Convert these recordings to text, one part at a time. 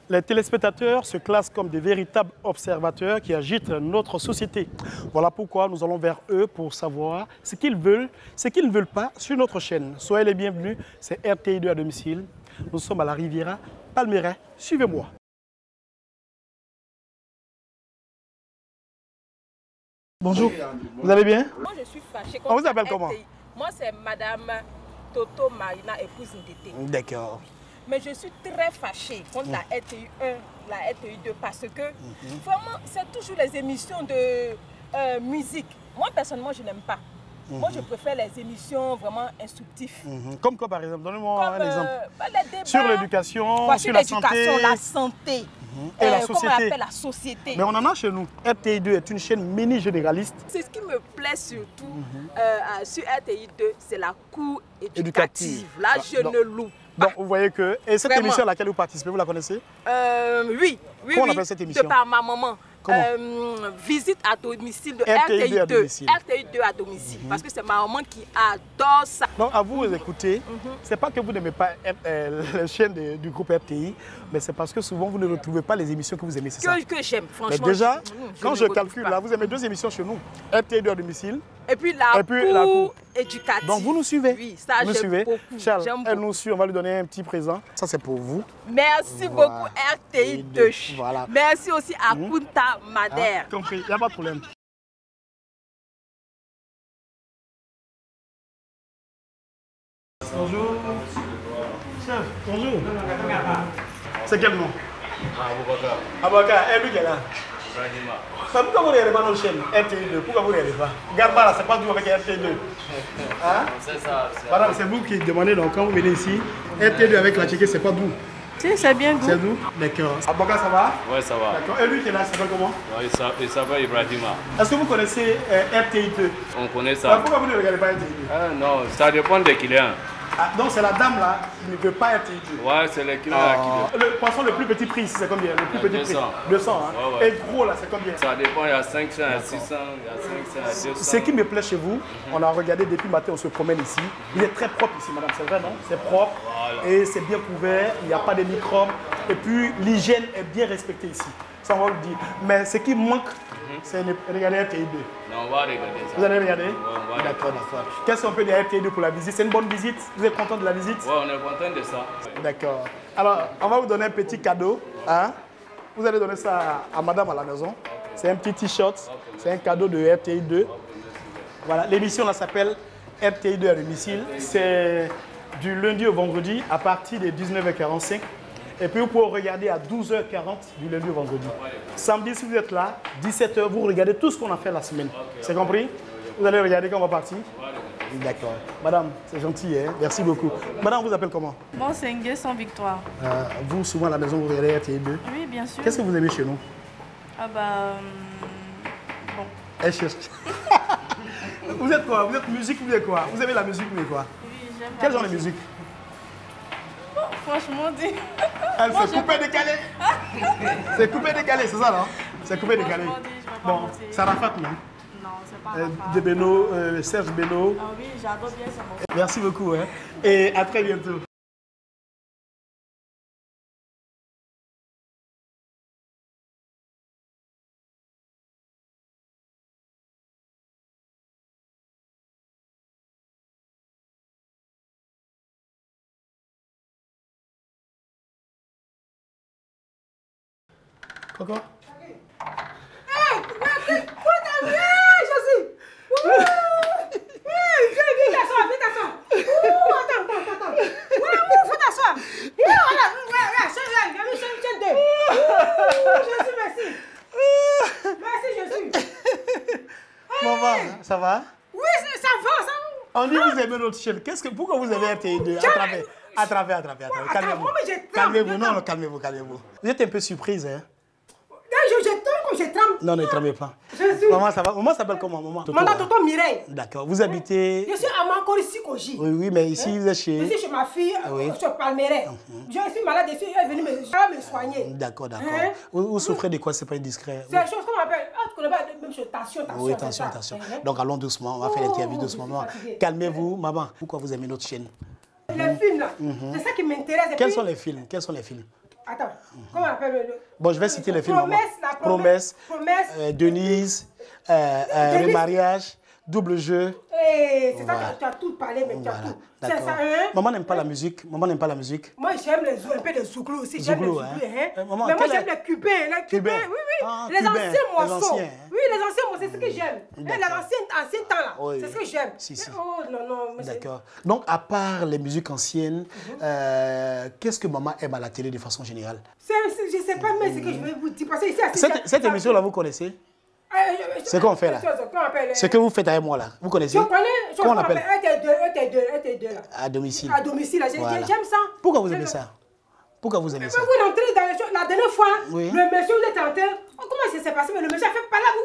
Les téléspectateurs se classent comme des véritables observateurs qui agitent notre société. Voilà pourquoi nous allons vers eux pour savoir ce qu'ils veulent, ce qu'ils ne veulent pas sur notre chaîne. Soyez les bienvenus, c'est RTI2 à domicile. Nous sommes à la Riviera Palmeraie. Suivez-moi. Bonjour, vous allez bien? Moi je suis fâchée. On vous appelle comment? Moi c'est Madame Toto Marina, épouse Ndété. D'accord. Mais je suis très fâchée contre la RTI 1, la RTI 2 parce que vraiment c'est toujours les émissions de musique. Moi personnellement je n'aime pas. Moi je préfère les émissions vraiment instructives. Comme quoi par exemple? Donnez-moi un exemple. Les débats, sur l'éducation, sur sur la santé. La santé. Et la comment on société. appelle la société. Mais on en a chez nous. RTI2 est une chaîne mini-généraliste. C'est ce qui me plaît surtout sur RTI 2, c'est la cour éducative. Là, je ne loue pas. Donc, vous voyez que... Et cette émission à laquelle vous participez, vous la connaissez? Oui. Comment on appelle cette émission? De par ma maman. Visite à domicile de RTI 2. RTI 2 à domicile. Parce que c'est ma maman qui adore ça. Donc, à vous écouter, c'est pas que vous n'aimez pas les chaînes du groupe RTI, mais c'est parce que souvent vous ne retrouvez pas les émissions que vous aimez, c'est ça? Que j'aime, franchement. Mais déjà, quand je calcule, là, vous aimez 2 émissions chez nous. RTI 2 à domicile. Et puis la cour éducative. Donc vous nous suivez? Oui, ça j'aime beaucoup. Charles, elle nous suit, on va lui donner un petit présent. Ça c'est pour vous. Merci beaucoup RTI 2. Voilà. Merci aussi à Punta Madère. Compris, il n'y a pas de problème. Bonjour. Chef, bonjour. C'est quel nom? Aboubacar. Aboubacar, elle lui qui est là. Ibrahima. Pourquoi vous n'avez pas notre chaîne RTI2? Pourquoi vous n'avez pas? Garba là, c'est pas vous avec RTI2. Hein? C'est ça. Madame, c'est vous qui demandez, donc quand vous venez ici, RTI2 avec la Tchéquée, c'est pas vous. Si, c'est bien vous. C'est vous? D'accord. Aboubacar, ça va? Ouais, ça va. D'accord. Et lui qui est là, il s'appelle comment? Ouais, il s'appelle Ibrahima. Est-ce que vous connaissez RTI2? On connaît ça. Pourquoi vous ne regardez pas RTI2? Ah, non, ça dépend des clients. Ah, donc c'est la dame là qui ne veut pas RTI2. Ouais, c'est les clients qui Le poisson le plus petit prix, c'est combien? Le plus petit 200. prix 200, hein? Ouais. Et gros là, c'est combien? Ça dépend, il y a 500, il y a 600, il y a 500, il y a 200. Ce qui me plaît chez vous, on a regardé depuis le matin, on se promène ici. Il est très propre ici, madame, c'est vrai, non? C'est propre et c'est bien couvert, il n'y a pas de microbes. Et puis l'hygiène est bien respectée ici. Ça, on va le dire. Mais ce qui manque, c'est de regarder RTI2. Non, on va regarder ça. Vous allez regarder? Ouais, on va regarder. D'accord. Qu'est-ce qu'on peut dire à RTI2 pour la visite? C'est une bonne visite? Vous êtes content de la visite? Ouais, on est content de ça. D'accord. Alors, on va vous donner un petit cadeau. Hein? Vous allez donner ça à madame à la maison. C'est un petit t-shirt. C'est un cadeau de RTI2. Voilà, l'émission là s'appelle RTI2 à domicile. C'est du lundi au vendredi à partir de 19h45. Et puis vous pouvez regarder à 12h40 du lundi au vendredi. Samedi, si vous êtes là, 17h, vous regardez tout ce qu'on a fait la semaine. C'est compris? Vous allez regarder quand on va partir? D'accord. Madame, c'est gentil, hein? Merci beaucoup. Madame, vous appelez comment? Bon, c'est Ngué sans victoire. Vous, souvent à la maison, vous regardez RTI2. Oui, bien sûr. Qu'est-ce que vous aimez chez nous? Ah bah... bon. Elle cherche. Vous êtes quoi? Vous êtes musique, vous êtes quoi? Vous aimez la musique, vous êtes quoi? Oui, j'aime Quel genre de musique? Bon, franchement, dit... Elle s'est coupée décalée. C'est coupé décalé, c'est ça, non? C'est coupé décalé. Bon, ça Rafat, non? Non, c'est pas Rafat. De Beno, Serge Beno. Ah oui, j'adore bien ça. Merci beaucoup, hein? Et à très bientôt. Coco? Maman, ça va? Oui, ça va, ça va. On dit que vous aimez notre chaîne. Pourquoi vous aimez RTI2? À travers. Calmez-vous. Calmez-vous, non, calmez-vous. Vous êtes un peu surprise, hein? Je tremble. Non, ne tremblez pas. Maman, ça va? Maman s'appelle comment, maman? Maman Toto Mireille. D'accord. Vous habitez... Je suis à Mancor ici, Koji. Oui, mais ici, vous êtes chez... Je suis chez ma fille, sur Palmeraie. Je suis malade, elle est venue me soigner. D'accord. Vous souffrez de quoi? C'est pas indiscret? C'est la chose qu'on m'appelle... Ah, tu connais pas même chose, tension. Oui, tension. Donc, allons doucement. On va faire l'interview doucement. Calmez-vous, maman. Pourquoi vous aimez notre chaîne? Les films, là, c'est ça qui m'intéresse. Quels sont les films? Attends, comment on appelle le... Bon, je vais citer les films. Promesse, Denise, Remariage, Double Jeu. C'est ça, tu as tout parlé, mais tu as tout. C'est ça, hein? Maman n'aime pas la musique. Maman n'aime pas la musique. Moi, j'aime un peu de zouglou aussi. J'aime les zouglous, hein? Maman, mais moi, j'aime les cubains. Les cubains, oui, oui. Ah, les cubains, anciens morceaux. hein? Oui, les anciens morceaux, c'est ce que j'aime. L'ancien temps, là. Oui, c'est ce que j'aime. Si, si. Oh, non, non. D'accord. Donc, à part les musiques anciennes, qu'est-ce que maman aime à la télé de façon générale? Je ne sais pas, mais c'est que je vais vous dire. Parce que ici, cette émission-là, vous connaissez? C'est quoi on fait là? Ce que vous faites avec moi là, vous connaissez? Je connais. Comment on appelle? ET2 là. À domicile. À domicile, là. Voilà. J'aime ça. Pourquoi vous aimez ça? Pourquoi vous aimez ça? Vous rentrez dans les choses. La dernière fois, oui. Le monsieur, vous êtes en train. Comment ça s'est passé? Mais le monsieur a fait palabre.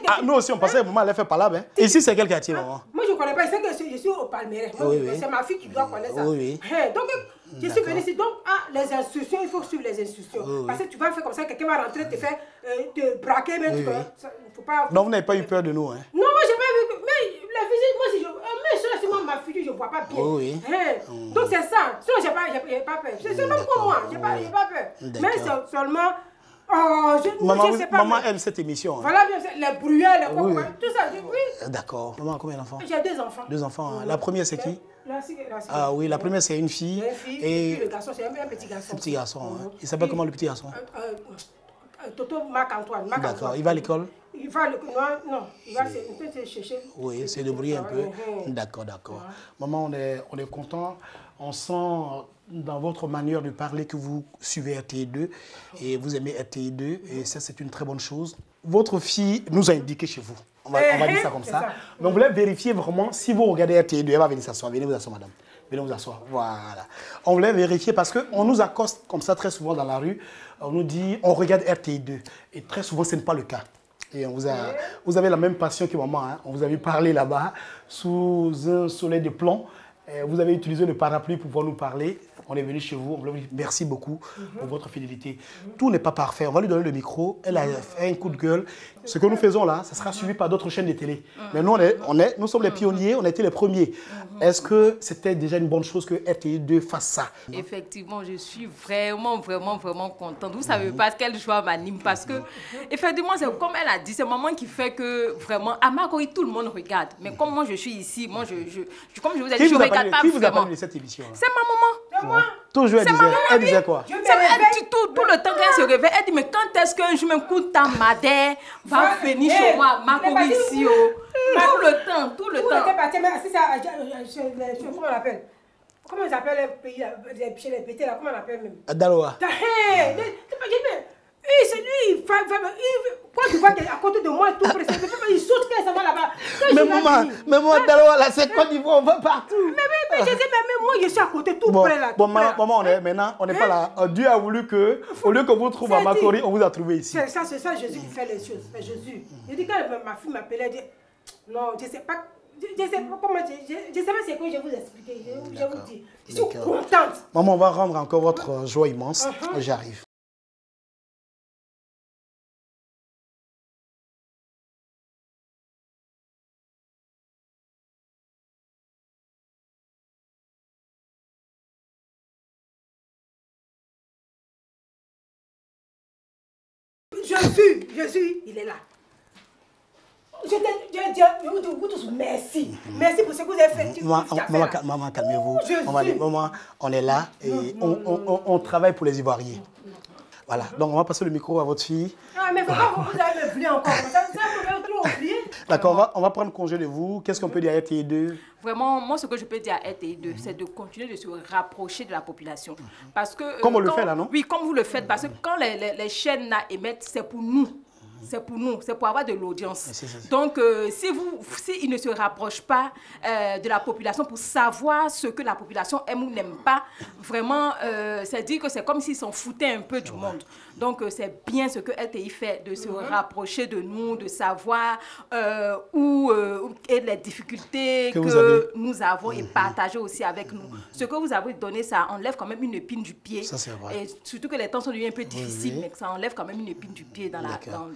Ah, nous aussi, on pensait que maman allait faire palabre. Hein. Ici, c'est quel quartier, maman? Moi, je ne connais pas. Je sais que je suis au Palmeiras. C'est ma fille qui doit connaître ça. Oui, oui. Donc, je suis venue ici. Donc, les instructions, il faut suivre les instructions. Parce que tu vas faire comme ça, quelqu'un va rentrer, te braquer, mais tu faut pas. Donc, vous n'avez pas eu peur de nous, hein? Non, moi, j'ai pas vu. Mais la visite, moi, si je. Mais sur moi, ma fille, je ne vois pas bien. Oui. Donc, c'est ça. Sinon, je n'ai pas peur. C'est seulement pour moi. Je n'ai pas peur. Mais c'est seulement. Maman aime cette émission. Hein. Voilà, les bruyères, les copains, tout ça. Oui. D'accord. Maman, combien d'enfants? J'ai 2 enfants. 2 enfants. La première, c'est qui? La Ah oui, la première, c'est une fille. Et le garçon, c'est un petit garçon. Un petit garçon. Hein. Il s'appelle comment le petit garçon? Toto Marc-Antoine. D'accord. Il va à l'école? Il va à l'école. Non, il va se chercher. Oui, c'est débrouiller un peu. D'accord, d'accord. Maman, on est content. On sent dans votre manière de parler que vous suivez RTI2 et vous aimez RTI2 et ça, c'est une très bonne chose. Votre fille nous a indiqué chez vous. On va dire ça comme ça. Mais on voulait vérifier vraiment si vous regardez RTI2. Elle va venir s'asseoir. Venez vous asseoir, madame. Venez vous asseour. Voilà. On voulait vérifier parce qu'on nous accoste comme ça très souvent dans la rue. On nous dit, on regarde RTI2. Et très souvent, ce n'est pas le cas. Et vous avez la même passion que maman. Hein. On vous a vu parler là-bas sous un soleil de plomb. Vous avez utilisé le parapluie pour pouvoir nous parler. On est venu chez vous. On vous dit merci beaucoup pour votre fidélité. Tout n'est pas parfait. On va lui donner le micro. Elle a fait un coup de gueule. Ce que nous faisons là, ça sera suivi par d'autres chaînes de télé. Mais nous, nous sommes les pionniers. On a été les premiers. Est-ce que c'était déjà une bonne chose que RTI2 fasse ça? Effectivement, je suis vraiment contente. Vous ne savez pas quelle joie m'anime parce que, effectivement, c'est comme elle a dit, c'est maman qui fait que vraiment, à Marcory, tout le monde regarde. Mais comme moi, je suis ici, moi, comme je vous ai dit, je ne regarde pas vraiment. Qui vous a parlé vraiment. de cette émission? C'est ma maman. Toujours, elle disait quoi? Elle dit tout le temps qu'elle se réveille, elle dit, mais quand est-ce que je m'écoute ta madère va venir chez moi, Marcory ici, tout le temps. Comment on l'appelle? Comment ils appellent les pays, les pétés là? Comment on l'appelle même? Daloa. C'est lui, quand tu vois à côté de moi, tout près, il saute quand ça va là-bas. Mais moi, Daloa, là, c'est Côte d'Ivoire, on va partout. Mais je sais, mais moi, je suis à côté, tout près là. Bon, maman, maintenant, on n'est pas là. Dieu a voulu que, au lieu que vous trouviez à Marcory, on vous a trouvé ici. C'est ça, Jésus qui fait les choses. C'est Jésus. Je dis, quand ma fille m'appelait, elle dit, non, je ne sais pas. Je ne sais pas comment, je sais pas ce que je vais vous expliquer. Je vous dis. Je suis contente. Maman, on va rendre encore votre joie immense. J'arrive. Jésus, il est là. Je vous tous merci. Merci pour ce que vous avez fait. Maman, calmez-vous. Maman, on est là et on travaille pour les Ivoiriens. Voilà, donc on va passer le micro à votre fille. Ah, mais pourquoi vous avez oublié encore? Ça, vous avez trop oublié. D'accord, on va prendre congé de vous. Qu'est-ce qu'on peut dire à RTI2? Vraiment, moi, ce que je peux dire à RTI2, c'est de continuer de se rapprocher de la population. Parce que, comme on le fait là, non? Oui, comme vous le faites, parce que quand les chaînes là émettent, c'est pour nous. C'est pour nous, c'est pour avoir de l'audience. Donc, s'ils ne se rapprochent pas de la population pour savoir ce que la population aime ou n'aime pas, vraiment, c'est dire que c'est comme s'ils s'en foutaient un peu du monde. Donc, c'est bien ce que RTI fait, de se rapprocher de nous, de savoir où est les difficultés que nous avons et partager aussi avec nous. Ce que vous avez donné, ça enlève quand même une épine du pied. Ça, c'est vrai. Et surtout que les temps sont devenus un peu difficiles, mais ça enlève quand même une épine du pied dans le pied des gens.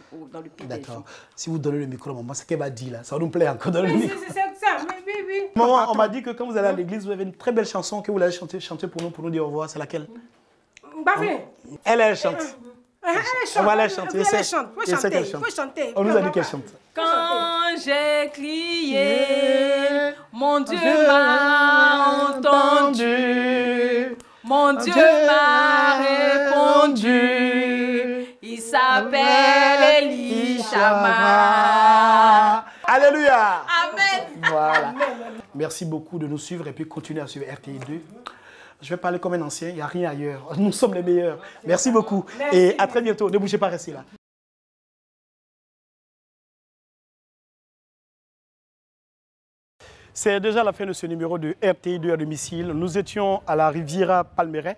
D'accord. Si vous donnez le micro à maman, c'est qu'elle va dire là. Ça va nous plaire encore dans le micro. C'est ça, oui. Maman, on m'a dit que quand vous allez à l'église, vous avez une très belle chanson que vous allez chanter pour nous dire au revoir. C'est laquelle? Elle chante. Elle chante. Voilà, elle chante. Elle chante. Faut chanter. Faut chanter. On nous a dit qu'elle chante. Quand j'ai crié, mon Dieu m'a entendu. Mon Dieu m'a répondu. Il s'appelle Elishama. Alléluia. Amen. Voilà. Merci beaucoup de nous suivre et puis continuer à suivre RTI2. Je vais parler comme un ancien, il n'y a rien ailleurs. Nous sommes les meilleurs. Merci beaucoup. Merci. Et à très bientôt. Ne bougez pas, restez là. C'est déjà la fin de ce numéro de RTI2 à domicile. Nous étions à la Riviera Palmeraie.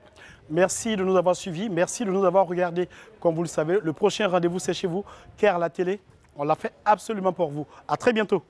Merci de nous avoir suivis. Merci de nous avoir regardés. Comme vous le savez, le prochain rendez-vous, c'est chez vous, car la télé, on l'a fait absolument pour vous. À très bientôt.